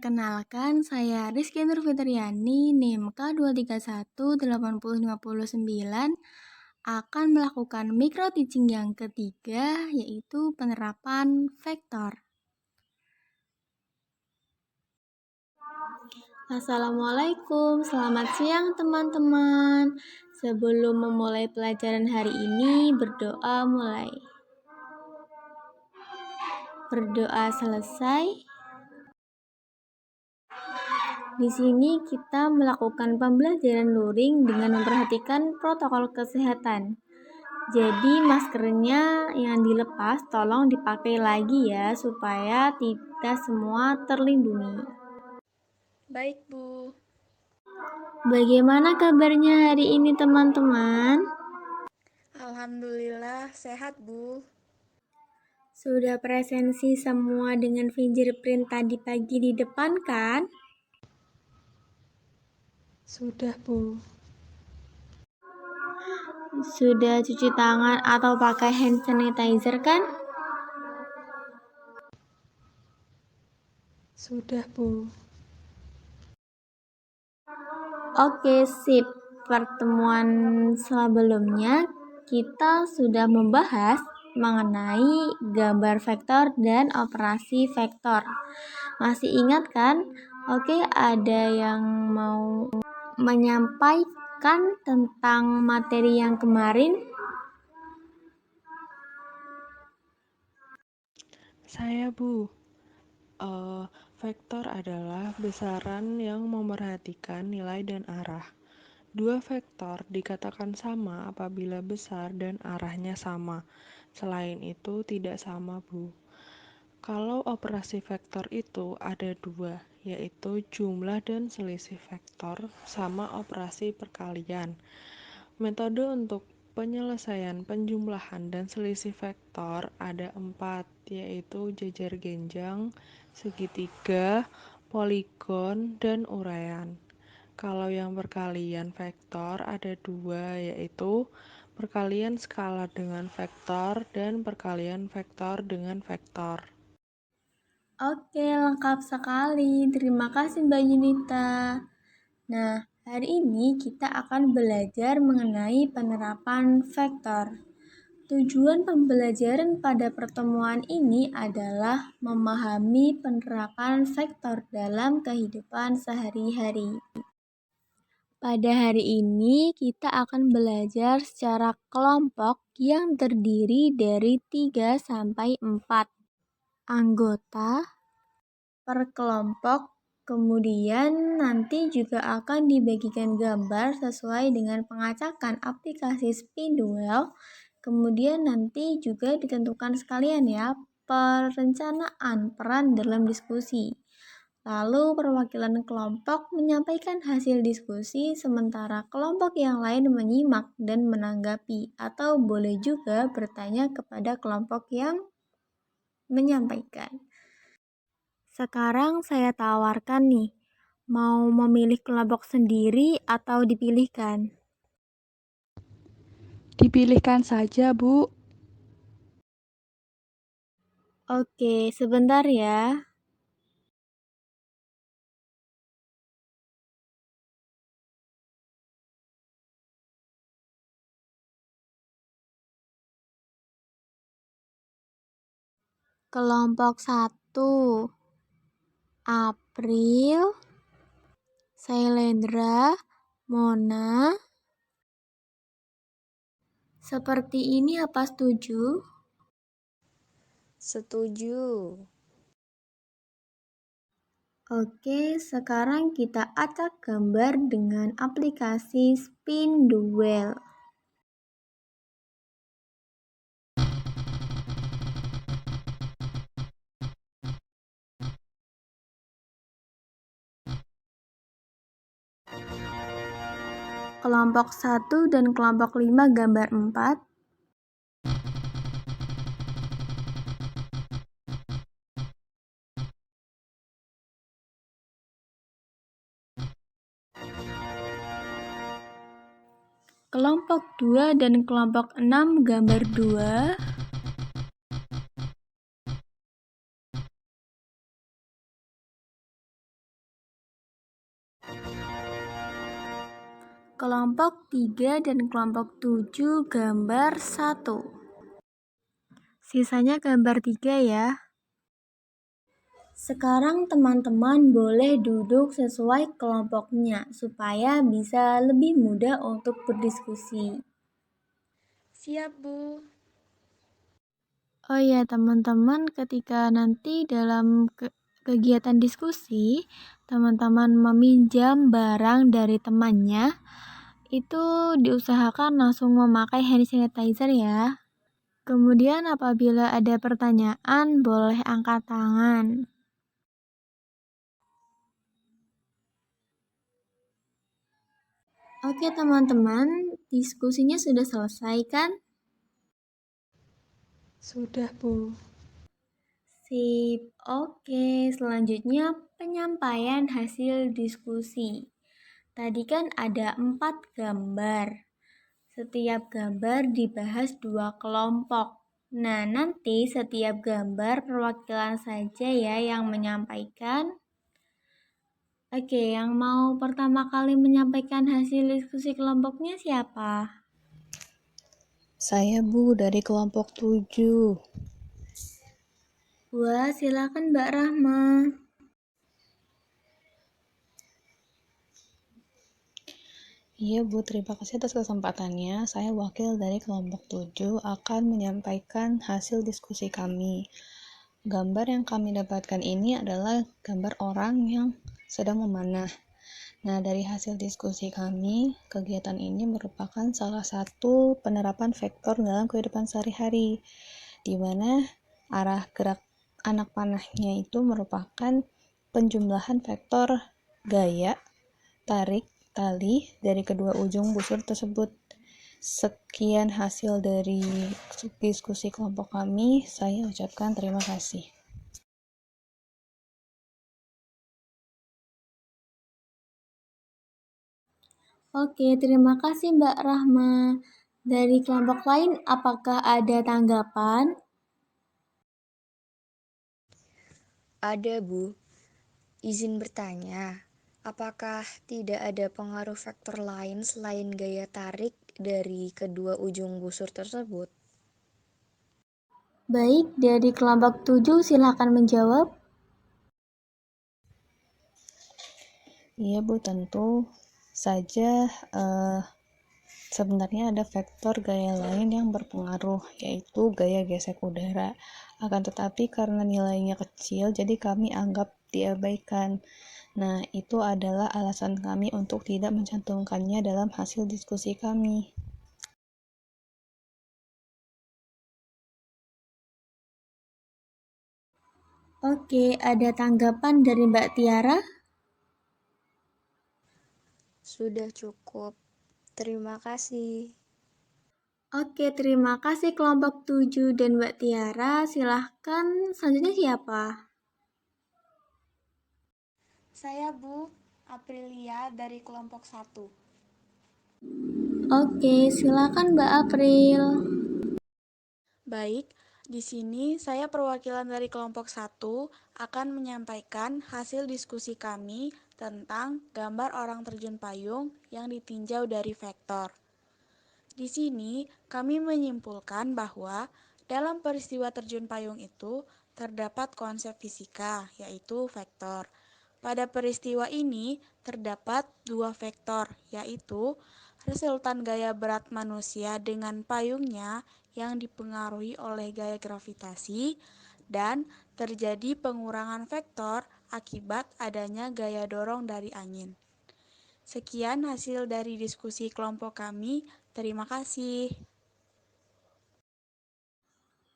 Perkenalkan, saya Rizky Nurfitriani, NIM K2318059, akan melakukan micro teaching yang ketiga, yaitu penerapan vektor. Assalamualaikum, selamat siang teman-teman. Sebelum memulai pelajaran hari ini, berdoa mulai. Berdoa selesai. Di sini kita melakukan pembelajaran luring dengan memperhatikan protokol kesehatan. Jadi maskernya yang dilepas tolong dipakai lagi ya, supaya kita semua terlindungi. Baik, Bu. Bagaimana kabarnya hari ini teman-teman? Alhamdulillah sehat, Bu. Sudah presensi semua dengan fingerprint tadi pagi di depan kan? Sudah, Bu. Sudah cuci tangan atau pakai hand sanitizer kan? Sudah, Bu. Oke, sip. Pertemuan sebelumnya kita sudah membahas mengenai gambar vektor dan operasi vektor. Masih ingat kan? Oke, ada yang mau menyampaikan tentang materi yang kemarin? Saya, Bu. Vektor adalah besaran yang memerhatikan nilai dan arah. Dua vektor dikatakan sama apabila besar dan arahnya sama. Selain itu tidak sama, Bu. Kalau operasi vektor itu ada dua, yaitu jumlah dan selisih vektor sama operasi perkalian. Metode untuk penyelesaian penjumlahan dan selisih vektor ada 4, yaitu jejer genjang, segitiga, poligon, dan uraian. Kalau yang perkalian vektor ada 2, yaitu perkalian skala dengan vektor dan perkalian vektor dengan vektor. Oke, lengkap sekali. Terima kasih Mbak Yunita. Nah, hari ini kita akan belajar mengenai penerapan vektor. Tujuan pembelajaran pada pertemuan ini adalah memahami penerapan vektor dalam kehidupan sehari-hari. Pada hari ini kita akan belajar secara kelompok yang terdiri dari 3 sampai 4 anggota per kelompok. Kemudian nanti juga akan dibagikan gambar sesuai dengan pengacakan aplikasi Spinduel. Kemudian nanti juga ditentukan sekalian ya perencanaan peran dalam diskusi. Lalu perwakilan kelompok menyampaikan hasil diskusi sementara kelompok yang lain menyimak dan menanggapi atau boleh juga bertanya kepada kelompok yang menyampaikan. Sekarang saya tawarkan nih, mau memilih kelompok sendiri atau dipilihkan? Dipilihkan saja, Bu. Oke, sebentar ya. Kelompok 1, April, Sailendra, Mona. Seperti ini apa setuju? Setuju. Oke, sekarang kita acak gambar dengan aplikasi Spinduel. Kelompok 1 dan kelompok 5 gambar 4. Kelompok 2 dan kelompok 6 gambar 2. Kelompok 3 dan kelompok 7 gambar 1. Sisanya gambar 3 ya. Sekarang teman-teman boleh duduk sesuai kelompoknya supaya bisa lebih mudah untuk berdiskusi. Siap, Bu. Oh ya teman-teman, ketika nanti dalam kegiatan diskusi, teman-teman meminjam barang dari temannya, itu diusahakan langsung memakai hand sanitizer ya. Kemudian apabila ada pertanyaan, boleh angkat tangan. Oke teman-teman, diskusinya sudah selesai kan? Sudah, Bu. Sip, oke. Selanjutnya penyampaian hasil diskusi. Tadi kan ada 4 gambar. Setiap gambar dibahas 2 kelompok. Nah, nanti setiap gambar perwakilan saja ya yang menyampaikan. Oke, yang mau pertama kali menyampaikan hasil diskusi kelompoknya siapa? Saya Bu dari kelompok 7. Wah, silakan Mbak Rahma. Iya Bu, terima kasih atas kesempatannya. Saya wakil dari kelompok 7 akan menyampaikan hasil diskusi kami. Gambar yang kami dapatkan ini adalah gambar orang yang sedang memanah. Nah, dari hasil diskusi kami, kegiatan ini merupakan salah satu penerapan vektor dalam kehidupan sehari-hari, di mana arah gerak anak panahnya itu merupakan penjumlahan vektor gaya, tarik, tali dari kedua ujung busur tersebut. Sekian hasil dari diskusi kelompok kami. Saya ucapkan terima kasih. Oke, terima kasih Mbak Rahma. Dari kelompok lain, apakah ada tanggapan? Ada, Bu. Izin bertanya, apakah tidak ada pengaruh faktor lain selain gaya tarik dari kedua ujung busur tersebut? Baik, dari kelompok 7 silakan menjawab. Iya Bu, tentu saja sebenarnya ada faktor gaya lain yang berpengaruh, yaitu gaya gesek udara. Akan tetapi karena nilainya kecil, jadi kami anggap diabaikan. Nah, itu adalah alasan kami untuk tidak mencantumkannya dalam hasil diskusi kami. Oke, ada tanggapan dari Mbak Tiara? Sudah cukup. Terima kasih. Oke, terima kasih kelompok 7 dan Mbak Tiara. Silahkan, selanjutnya siapa? Saya Bu Aprilia dari kelompok 1. Oke, silakan Mbak April. Baik, di sini saya perwakilan dari kelompok 1 akan menyampaikan hasil diskusi kami tentang gambar orang terjun payung yang ditinjau dari vektor. Di sini kami menyimpulkan bahwa dalam peristiwa terjun payung itu terdapat konsep fisika, yaitu vektor. Pada peristiwa ini terdapat 2 vektor, yaitu resultan gaya berat manusia dengan payungnya yang dipengaruhi oleh gaya gravitasi dan terjadi pengurangan vektor akibat adanya gaya dorong dari angin. Sekian hasil dari diskusi kelompok kami. Terima kasih.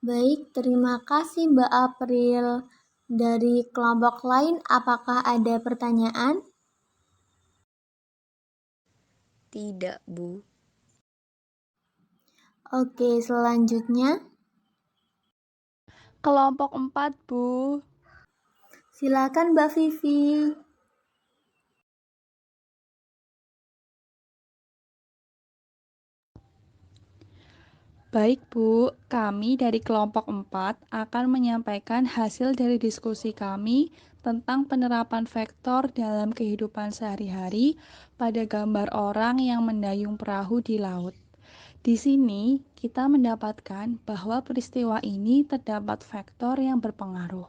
Baik, terima kasih Mbak April. Dari kelompok lain, apakah ada pertanyaan? Tidak, Bu. Oke, selanjutnya Kelompok 4, Bu. silakan Mbak Vivi. Baik, Bu. Kami dari kelompok 4 akan menyampaikan hasil dari diskusi kami tentang penerapan vektor dalam kehidupan sehari-hari pada gambar orang yang mendayung perahu di laut. Di sini, kita mendapatkan bahwa peristiwa ini terdapat vektor yang berpengaruh.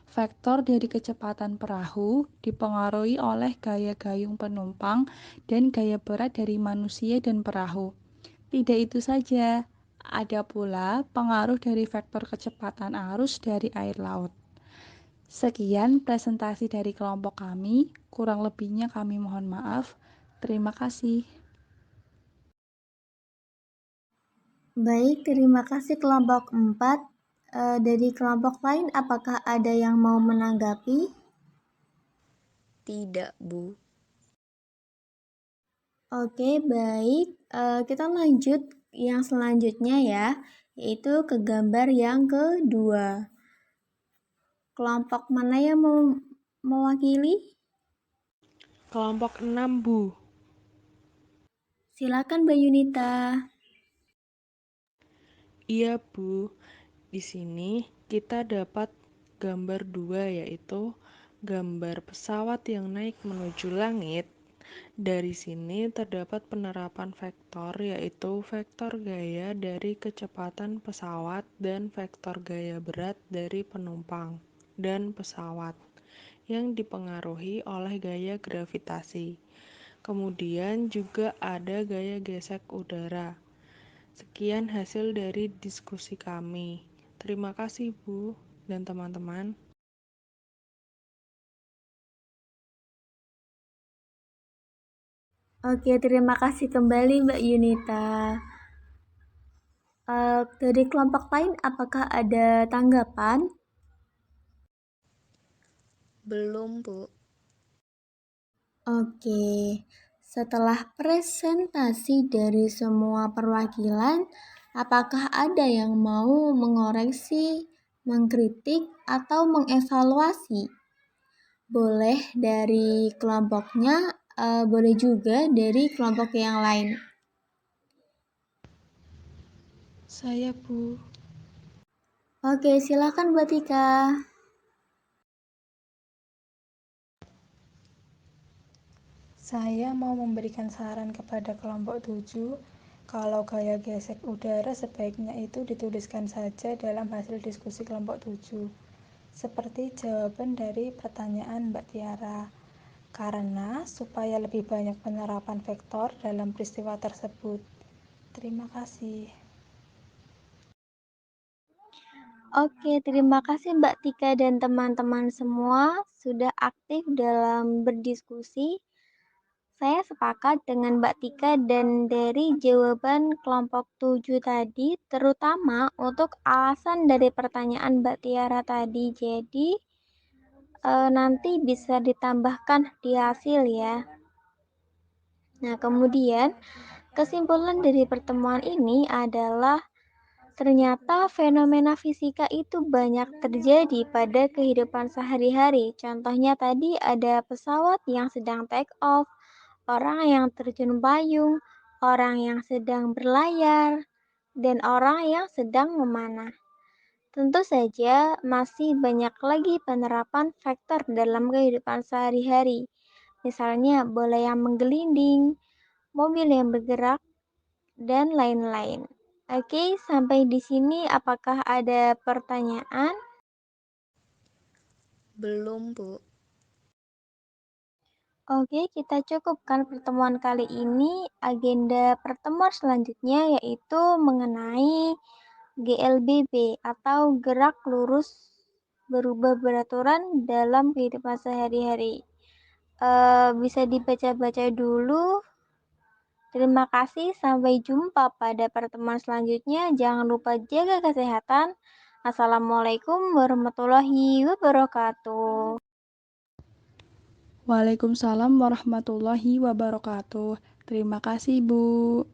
Vektor dari kecepatan perahu dipengaruhi oleh gaya gayung penumpang dan gaya berat dari manusia dan perahu. Tidak itu saja, ada pula pengaruh dari vektor kecepatan arus dari air laut. Sekian presentasi dari kelompok kami, kurang lebihnya kami mohon maaf. Terima kasih. Baik, terima kasih kelompok 4. Dari kelompok lain, apakah ada yang mau menanggapi? Tidak, Bu. Oke, baik. Kita lanjut yang selanjutnya ya, yaitu ke gambar yang kedua. Kelompok mana yang mau mewakili? Kelompok 6, Bu. Silakan Mbak Yunita. Iya, Bu. Di sini kita dapat gambar 2, yaitu gambar pesawat yang naik menuju langit. Dari sini terdapat penerapan vektor, yaitu vektor gaya dari kecepatan pesawat dan vektor gaya berat dari penumpang dan pesawat yang dipengaruhi oleh gaya gravitasi. Kemudian juga ada gaya gesek udara. Sekian hasil dari diskusi kami. Terima kasih, Bu dan teman-teman. Oke, terima kasih kembali Mbak Yunita. Dari kelompok lain, apakah ada tanggapan? Belum, Bu. Oke, setelah presentasi dari semua perwakilan, apakah ada yang mau mengoreksi, mengkritik, atau mengevaluasi? Boleh dari kelompoknya, boleh juga dari kelompok yang lain. Saya, Bu. Oke, silakan Mbak Tika. Saya mau memberikan saran kepada kelompok 7, kalau gaya gesek udara sebaiknya itu dituliskan saja dalam hasil diskusi kelompok 7, seperti jawaban dari pertanyaan Mbak Tiara, karena supaya lebih banyak penerapan vektor dalam peristiwa tersebut. Terima kasih. Oke, terima kasih Mbak Tika dan teman-teman semua sudah aktif dalam berdiskusi. Saya sepakat dengan Mbak Tika dan dari jawaban kelompok 7 tadi, terutama untuk alasan dari pertanyaan Mbak Tiara tadi. Jadi, nanti bisa ditambahkan di hasil ya. Nah, kemudian kesimpulan dari pertemuan ini adalah ternyata fenomena fisika itu banyak terjadi pada kehidupan sehari-hari. Contohnya tadi ada pesawat yang sedang take off, orang yang terjun payung, orang yang sedang berlayar, dan orang yang sedang memanah. Tentu saja masih banyak lagi penerapan vektor dalam kehidupan sehari-hari. Misalnya bola yang menggelinding, mobil yang bergerak, dan lain-lain. Oke, sampai di sini apakah ada pertanyaan? Belum, Bu. Oke, kita cukupkan pertemuan kali ini. Agenda pertemuan selanjutnya yaitu mengenai GLBB atau gerak lurus berubah beraturan dalam kehidupan sehari-hari. Bisa dibaca-baca dulu. Terima kasih, sampai jumpa pada pertemuan selanjutnya. Jangan lupa jaga kesehatan. Assalamualaikum warahmatullahi wabarakatuh. Waalaikumsalam warahmatullahi wabarakatuh. Terima kasih, Bu.